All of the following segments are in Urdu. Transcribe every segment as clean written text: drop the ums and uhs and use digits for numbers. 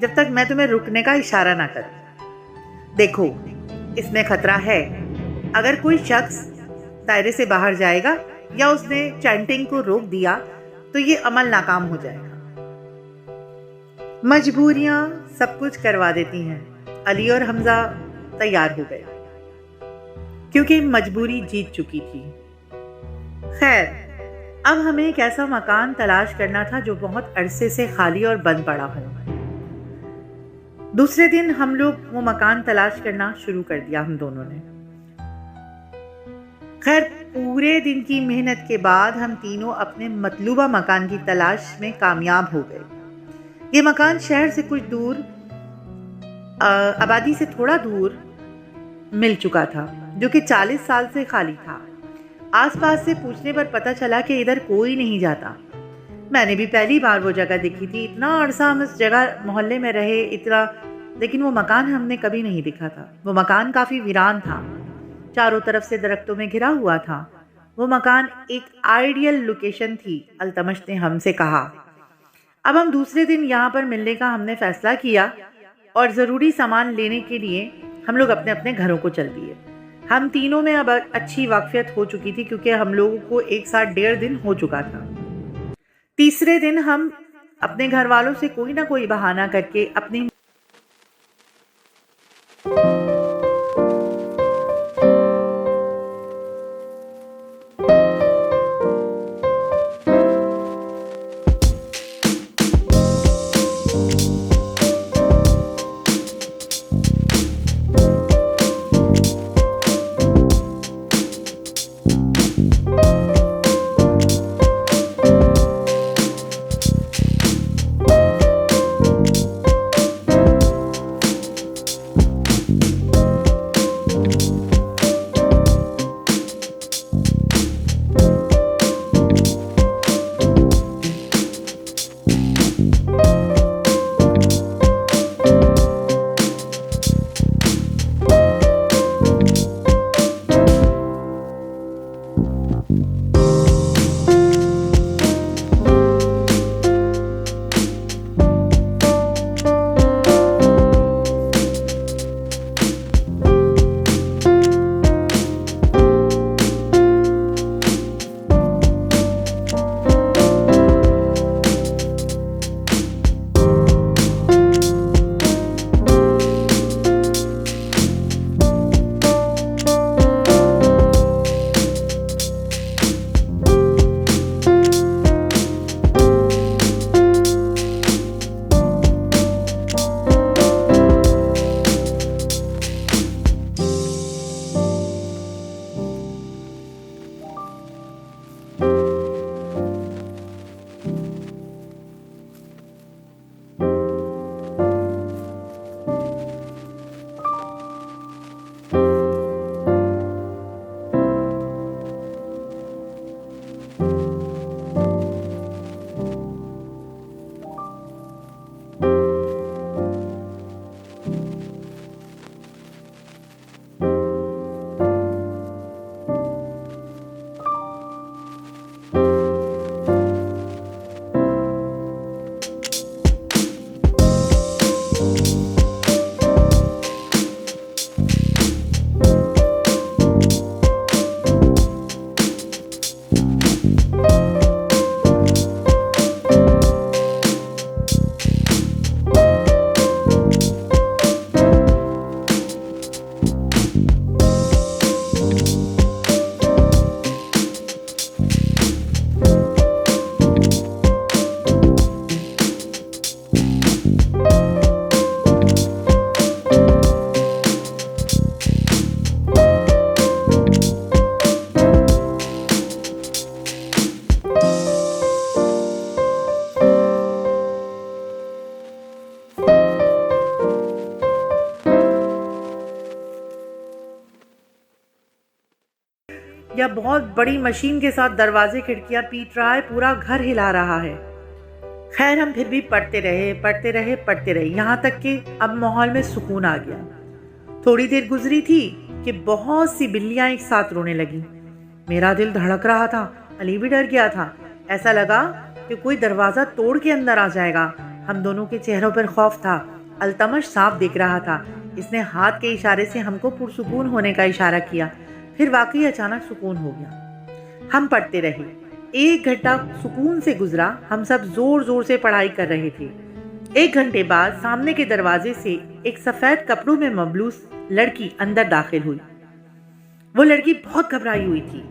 جب تک میں تمہیں رکنے کا اشارہ نہ کروں۔ دیکھو، اس میں خطرہ ہے۔ اگر کوئی شخص دائرے سے باہر جائے گا یا اس نے چینٹنگ کو روک دیا تو یہ عمل ناکام ہو جائے گا۔ مجبوریاں سب کچھ کروا دیتی ہیں۔ علی اور حمزہ تیار ہو گئے کیونکہ مجبوری جیت چکی تھی۔ خیر، اب ہمیں ایک ایسا مکان تلاش کرنا تھا جو بہت عرصے سے خالی اور بند پڑا ہو۔ دوسرے دن ہم لوگ وہ مکان تلاش کرنا شروع کر دیا ہم دونوں نے۔ خیر، پورے دن کی محنت کے بعد ہم تینوں اپنے مطلوبہ مکان کی تلاش میں کامیاب ہو گئے۔ یہ مکان شہر سے کچھ دور، آبادی سے تھوڑا دور مل چکا تھا، جو کہ 40 سال سے خالی تھا۔ آس پاس سے پوچھنے پر پتہ چلا کہ ادھر کوئی نہیں جاتا۔ میں نے بھی پہلی بار وہ جگہ دیکھی تھی۔ اتنا عرصہ ہم اس جگہ محلے میں رہے، لیکن وہ مکان ہم نے کبھی نہیں دیکھا تھا۔ وہ مکان کافی ویران تھا، چاروں طرف سے درختوں میں گھرا ہوا تھا۔ وہ مکان ایک آئیڈیل لوکیشن تھی، التمش نے ہم سے کہا۔ اب ہم دوسرے دن یہاں پر ملنے کا ہم نے فیصلہ کیا اور ضروری سامان لینے کے لیے ہم لوگ اپنے اپنے گھروں کو چل دیے۔ ہم تینوں میں اب اچھی واقفیت ہو چکی تھی کیونکہ ہم لوگوں کو ایک ساتھ 1.5 دن ہو چکا تھا۔ تیسرے دن ہم اپنے گھر والوں سے کوئی نہ کوئی بہانہ کر کے اپنی یا بہت بڑی مشین کے ساتھ دروازے کھڑکیاں پیٹ رہا ہے، پورا گھر ہلا رہا ہے۔ خیر ہم پھر بھی پڑھتے رہے یہاں تک کہ اب ماحول میں سکون آ گیا۔ تھوڑی دیر گزری تھی کہ بہت سی بلیاں ایک ساتھ رونے لگیں۔ میرا دل دھڑک رہا تھا، علی بھی ڈر گیا تھا۔ ایسا لگا کہ کوئی دروازہ توڑ کے اندر آ جائے گا۔ ہم دونوں کے چہروں پر خوف تھا۔ التمش صاف دیکھ رہا تھا۔ اس نے ہاتھ کے اشارے سے ہم کو پرسکون ہونے کا اشارہ کیا، پھر واقعی اچانک سکون ہو گیا۔ ہم پڑھتے رہے۔ 1 گھنٹہ سکون سے گزرا۔ ہم سب زور زور سے پڑھائی کر رہے تھے۔ 1 گھنٹے بعد سامنے کے دروازے سے ایک سفید کپڑوں میں ملبوس لڑکی اندر داخل ہوئی۔ وہ لڑکی بہت گھبرائی ہوئی تھی۔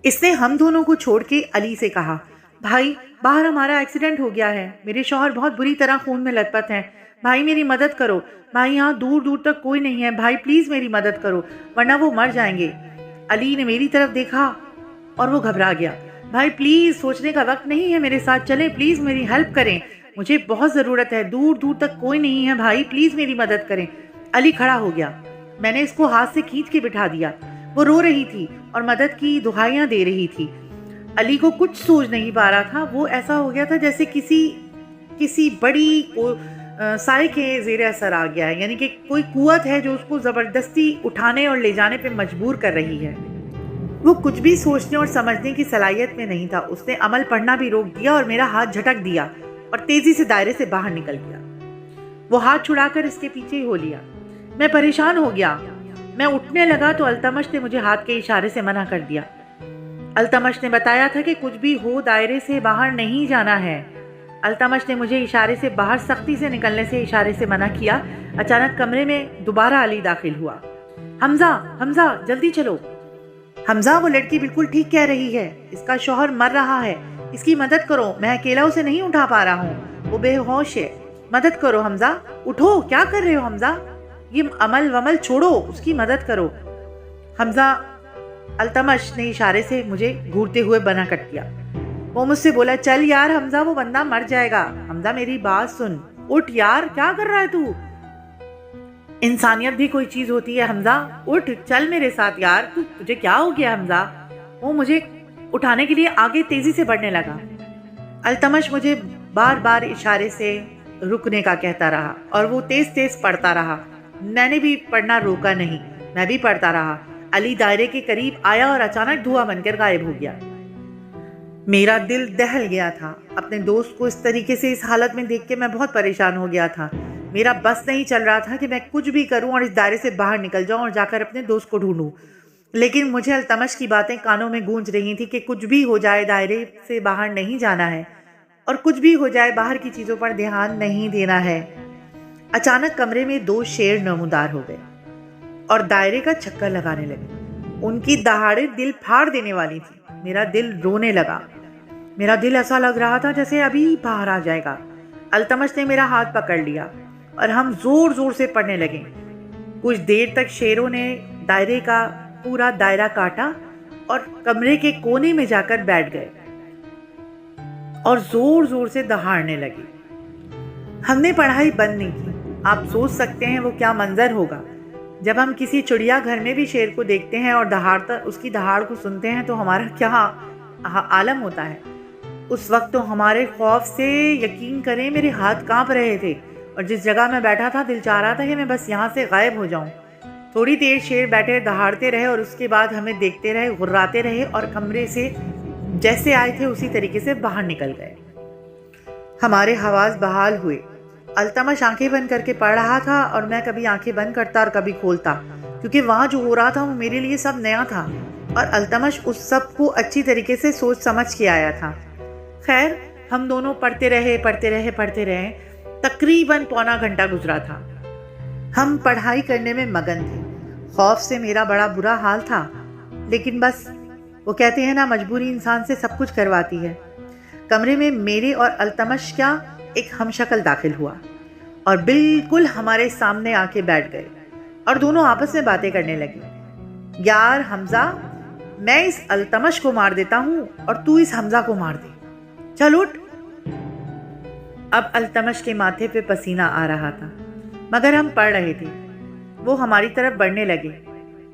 اس نے ہم دونوں کو چھوڑ کے علی سے کہا، بھائی باہر ہمارا ایکسیڈنٹ ہو گیا ہے، میرے شوہر بہت بری طرح خون میں لت پت ہیں، بھائی میری مدد کرو، بھائی یہاں دور دور تک کوئی نہیں ہے، بھائی پلیز میری مدد کرو ورنہ وہ مر جائیں گے۔ علی نے میری طرف دیکھا اور وہ گھبرا گیا۔ بھائی پلیز، سوچنے کا وقت نہیں ہے، میرے ساتھ چلیں، پلیز میری ہیلپ کریں، مجھے بہت ضرورت ہے، دور دور تک کوئی نہیں ہے، بھائی پلیز میری مدد کریں۔ علی کھڑا ہو گیا۔ میں نے اس کو ہاتھ سے کھینچ کے بٹھا دیا۔ وہ رو رہی تھی اور مدد کی دعائیاں دے رہی تھی۔ علی کو کچھ سوچ نہیں پا رہا تھا۔ وہ ایسا ہو گیا تھا جیسے کسی بڑی سائے کے زیر اثر آ گیا ہے، یعنی کہ کوئی قوت ہے جو اس کو زبردستی اٹھانے اور لے جانے پہ مجبور کر رہی ہے۔ وہ کچھ بھی سوچنے اور سمجھنے کی صلاحیت میں نہیں تھا۔ اس نے عمل پڑھنا بھی روک دیا اور میرا ہاتھ جھٹک دیا اور تیزی سے دائرے سے باہر نکل گیا۔ وہ ہاتھ چھڑا کر اس کے پیچھے ہو لیا۔ میں پریشان ہو گیا۔ میں اٹھنے لگا تو التمش نے مجھے ہاتھ کے اشارے سے منع کر دیا۔ التمش نے بتایا تھا کہ کچھ بھی ہو دائرے سے باہر نہیں جانا ہے۔ التمش نے مجھے اشارے سے باہر سختی سے نکلنے سے اشارے سے منع کیا۔ اچانک کمرے میں دوبارہ علی داخل ہوا۔ حمزہ جلدی چلو۔ حمزہ، وہ لڑکی بالکل ٹھیک کہہ رہی ہے، اس کا شوہر مر رہا ہے، اس کی مدد کرو، میں اکیلا اسے نہیں اٹھا پا رہا ہوں، وہ بے ہوش ہے، مدد کرو حمزہ، اٹھو، کیا کر رہے ہو حمزہ، یہ عمل ومل چھوڑو، اس کی مدد کرو۔ حمزہ، التمش نے اشارے سے مجھے گھورتے ہوئے منع کر دیا۔ وہ مجھ سے بولا، چل یار حمزہ، وہ بندہ مر جائے گا، حمزہ میری بات سن، اٹھ یار، کیا کر رہا ہے تو؟ انسانیت بھی کوئی چیز ہوتی ہے حمزہ، اٹھ، چل میرے ساتھ یار، تجھے کیا ہو گیا حمزہ؟ وہ مجھے اٹھانے کے لیے آگے تیزی سے بڑھنے لگا۔ التمش مجھے بار بار اشارے سے رکنے کا کہتا رہا اور وہ تیز تیز پڑھتا رہا۔ میں نے بھی پڑھنا روکا نہیں، میں بھی پڑھتا رہا۔ علی دائرے کے قریب آیا اور اچانک دھواں بن کر غائب ہو گیا۔ میرا دل دہل گیا تھا۔ اپنے دوست کو اس طریقے سے اس حالت میں دیکھ کے میں بہت پریشان ہو گیا تھا۔ میرا بس نہیں چل رہا تھا کہ میں کچھ بھی کروں اور اس دائرے سے باہر نکل جاؤں اور جا کر اپنے دوست کو ڈھونڈوں، لیکن مجھے التمش کی باتیں کانوں میں گونج رہی تھی کہ کچھ بھی ہو جائے دائرے سے باہر نہیں جانا ہے، اور کچھ بھی ہو جائے باہر کی چیزوں پر دھیان نہیں دینا ہے۔ اچانک کمرے میں 2 شیر نمودار ہو گئے اور دائرے کا چکر لگانے لگے۔ ان کی دہاڑیں دل پھاڑ دینے والی تھی۔ میرا دل رونے لگا۔ میرا دل ایسا لگ رہا تھا جیسے ابھی باہر آ جائے گا۔ التمش نے میرا ہاتھ پکڑ لیا اور ہم زور زور سے پڑھنے لگے۔ کچھ دیر تک شیروں نے دائرے کا پورا دائرہ کاٹا اور کمرے کے کونے میں جا کر بیٹھ گئے اور زور زور سے دہاڑنے لگے۔ ہم نے پڑھائی بند نہیں کی۔ آپ سوچ سکتے ہیں وہ کیا منظر ہوگا۔ جب ہم کسی چڑیا گھر میں بھی شیر کو دیکھتے ہیں اور اس کی دہاڑ کو سنتے ہیں تو ہمارا کیا عالم ہوتا ہے۔ اس وقت تو ہمارے خوف سے یقین کریں میرے ہاتھ کانپ رہے تھے، اور جس جگہ میں بیٹھا تھا دل چاہ رہا تھا کہ میں بس یہاں سے غائب ہو جاؤں۔ تھوڑی دیر شیر بیٹھے دہاڑتے رہے اور اس کے بعد ہمیں دیکھتے رہے، غراتے رہے اور کمرے سے جیسے آئے تھے اسی طریقے سے باہر نکل گئے۔ ہمارے حواس بحال ہوئے۔ التمش آنکھیں بند کر کے پڑھ رہا تھا اور میں کبھی آنکھیں بند کرتا اور کبھی کھولتا، کیونکہ وہاں جو ہو رہا تھا وہ میرے لیے سب نیا تھا، اور التمش اس سب کو اچھی طریقے سے سوچ سمجھ کے آیا تھا۔ خیر، ہم دونوں پڑھتے رہے۔ تقریباً پونا گھنٹہ گزرا تھا۔ ہم پڑھائی کرنے میں مگن تھے۔ خوف سے میرا بڑا برا حال تھا، لیکن بس وہ کہتے ہیں نا، مجبوری انسان سے سب کچھ کرواتی ہے۔ کمرے میں میرے اور التمش کا ایک ہم شکل داخل ہوا اور بالکل ہمارے سامنے آ کے بیٹھ گئے اور دونوں آپس میں باتیں کرنے لگے۔ یار حمزہ، میں اس التمش کو مار دیتا ہوں اور تو اس حمزہ کو مار دے، چل اٹھ۔ اب التمش کے ماتھے پہ پسینہ آ رہا تھا، مگر ہم پڑھ رہے تھے۔ وہ ہماری طرف بڑھنے لگے۔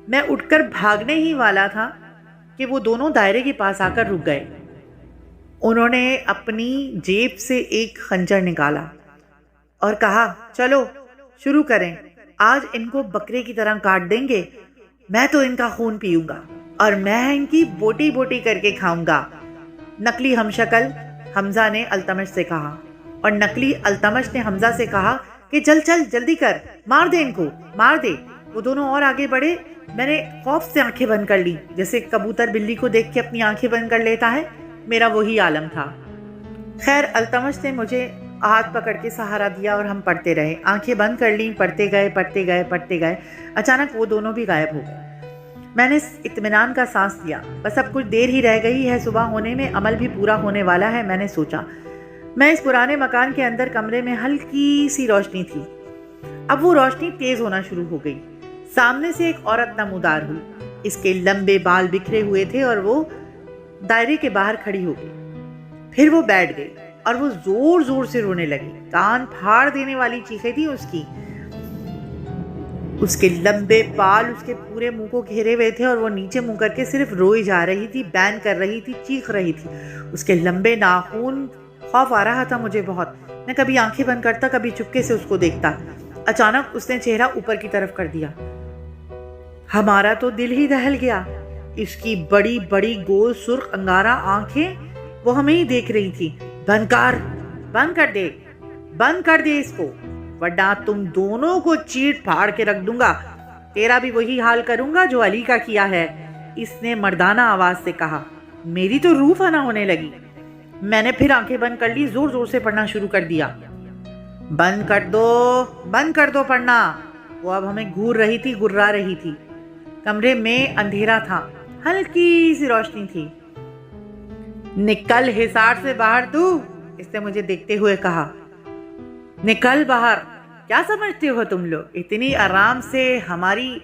میں اٹھ کر بھاگنے ہی والا تھا کہ وہ دونوں دائرے کے پاس آ کر رک گئے۔ انہوں نے اپنی جیب سے ایک خنجر نکالا اور کہا، چلو شروع کریں، آج ان کو بکرے کی طرح کاٹ دیں گے، میں تو ان کا خون پیوں گا اور میں ان کی بوٹی بوٹی کر کے کھاؤں گا۔ نقلی ہم شکل حمزہ نے التمش سے کہا۔ اور نکلی التمش نے حمزہ سے کہا کہ چل چل جلدی کر، مار دے ان کو، مار دے۔ وہ دونوں اور آگے بڑھے۔ میں نے خوف سے آنکھیں بند کر لی، جیسے کبوتر بلی کو دیکھ کے اپنی آنکھیں بند کر لیتا ہے۔ میرا وہی عالم تھا۔ خیر التمش نے مجھے ہاتھ پکڑ کے سہارا دیا اور ہم پڑھتے رہے، آنکھیں بند کر لیں، پڑھتے گئے پڑھتے گئے پڑھتے گئے۔ اچانک وہ دونوں بھی غائب ہو گئے۔ میں نے اطمینان کا سانس لیا، بس اب کچھ دیر ہی رہ گئی ہے صبح ہونے میں، عمل بھی پورا ہونے والا ہے۔ میں نے سوچا۔ میں اس پرانے مکان کے اندر کمرے میں ہلکی سی روشنی تھی، اب وہ روشنی تیز ہونا شروع ہو گئی۔ سامنے سے ایک عورت نمودار ہوئی، اس کے لمبے بال بکھرے ہوئے تھے اور وہ دائرے کے باہر کھڑی ہو گئی۔ پھر وہ بیٹھ گئی اور وہ زور زور سے رونے لگی، کان پھاڑ دینے والی چیخیں تھی اس کی۔ اس کے لمبے بال اس کے پورے منہ کو گھیرے ہوئے تھے اور وہ نیچے منہ کر کے صرف روئی جا رہی تھی، بین کر رہی تھی، چیخ رہی تھی۔ اس کے لمبے ناخن، خوف آ رہا تھا مجھے بہت۔ میں کبھی آنکھیں بند کرتا، کبھی چپکے سے اس کو دیکھتا۔ اچانک اس نے چہرہ اوپر کی طرف کر دیا۔ ہمارا تو دل ہی دہل گیا۔ اس کی بڑی بڑی گول سرخ انگارہ آنکھیں وہ ہمیں ہی دیکھ رہی تھی۔ بند کر دے، بند کر دے اس کو، ورنہ تم دونوں کو چیٹ پھاڑ کے رکھ دوں گا۔ تیرا بھی وہی حال کروں گا جو علی کا کیا ہے، اس نے مردانہ آواز سے کہا۔ میری تو روح فنا ہونے لگی۔ میں نے پھر آنکھیں بند کر لی، زور زور سے پڑھنا شروع کر دیا۔ بند کر دو پڑھنا۔ وہ اب ہمیں گھور رہی تھی، گرا رہی تھی۔ کمرے میں اندھیرا تھا، ہلکی سی روشنی تھی۔ نکل حصار سے باہر تو، اس نے مجھے دیکھتے ہوئے کہا۔ نکل باہر، کیا سمجھتے ہو تم لوگ اتنی آرام سے ہماری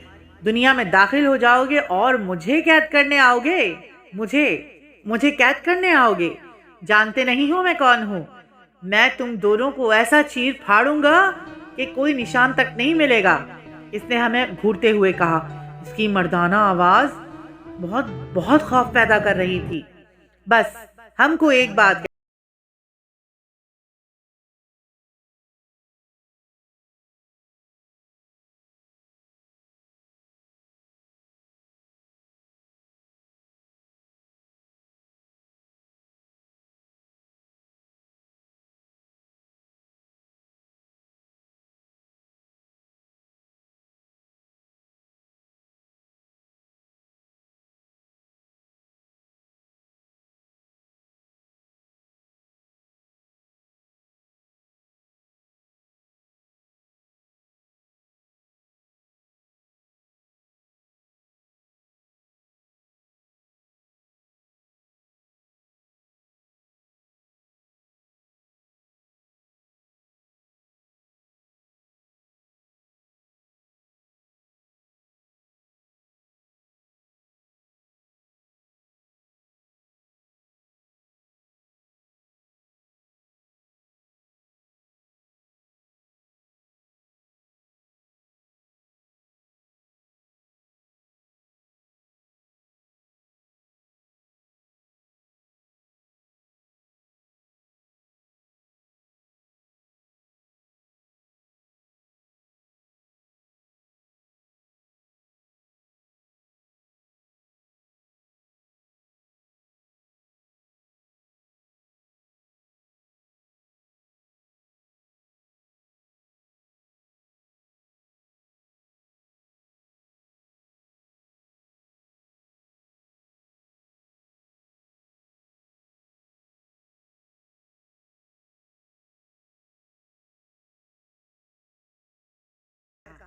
دنیا میں داخل ہو جاؤ گے اور مجھے قید کرنے آؤ گے؟ مجھے قید کرنے آؤ گے؟ جانتے نہیں ہو میں کون ہوں؟ میں تم دونوں کو ایسا چیر پھاڑوں گا کہ کوئی نشان تک نہیں ملے گا، اس نے ہمیں گھورتے ہوئے کہا۔ اس کی مردانہ آواز بہت بہت خوف پیدا کر رہی تھی۔ بس ہم کو ایک بات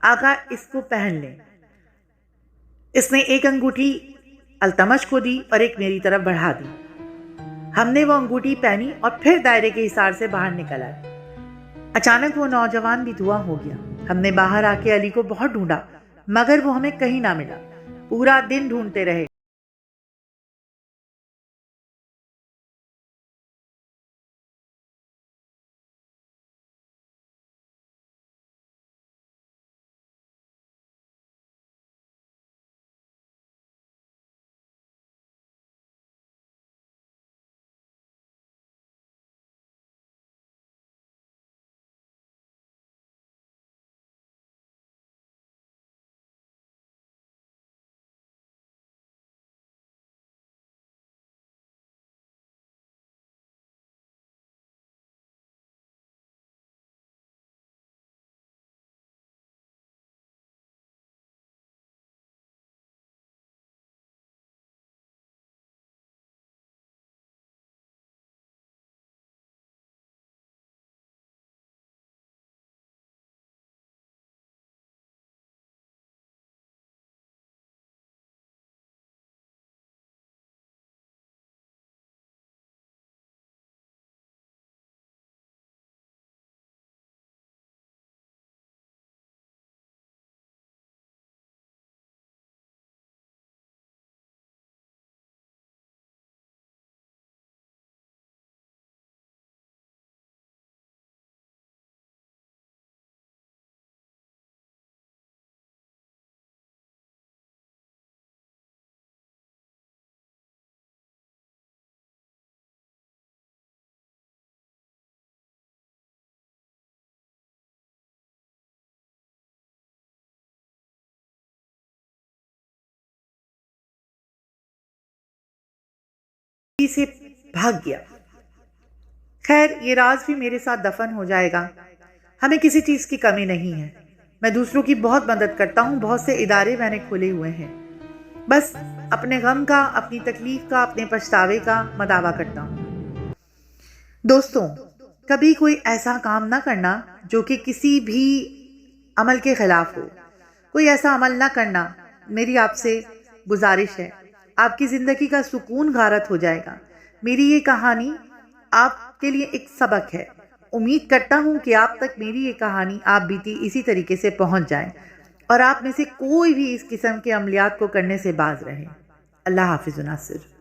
آقا اس کو پہن لیں۔ اس نے ایک انگوٹھی التمش کو دی اور ایک میری طرف بڑھا دی۔ ہم نے وہ انگوٹھی پہنی اور پھر دائرے کے حصار سے باہر نکل آئے۔ اچانک وہ نوجوان بھی دھواں ہو گیا۔ ہم نے باہر آ کے علی کو بہت ڈھونڈا، مگر وہ ہمیں کہیں نہ ملا۔ پورا دن ڈھونڈتے رہے۔ سے بھاگ گیا۔ خیر، یہ راز بھی میرے ساتھ دفن ہو جائے گا۔ ہمیں کسی چیز کی کمی نہیں ہے۔ میں دوسروں کی بہت مدد کرتا ہوں، بہت سے ادارے میں نے کھولے ہوئے ہیں۔ بس اپنے غم کا، اپنی تکلیف کا، اپنے پچھتاوے کا مداوع کرتا ہوں۔ دوستوں، کبھی کوئی ایسا کام نہ کرنا جو کہ کسی بھی عمل کے خلاف ہو۔ کوئی ایسا عمل نہ کرنا، میری آپ سے گزارش ہے۔ آپ کی زندگی کا سکون غارت ہو جائے گا۔ میری یہ کہانی آپ کے لیے ایک سبق ہے۔ امید کرتا ہوں کہ آپ تک میری یہ کہانی آپ بیتی اسی طریقے سے پہنچ جائے اور آپ میں سے کوئی بھی اس قسم کے عملیات کو کرنے سے باز رہے۔ اللہ حافظ و ناصر۔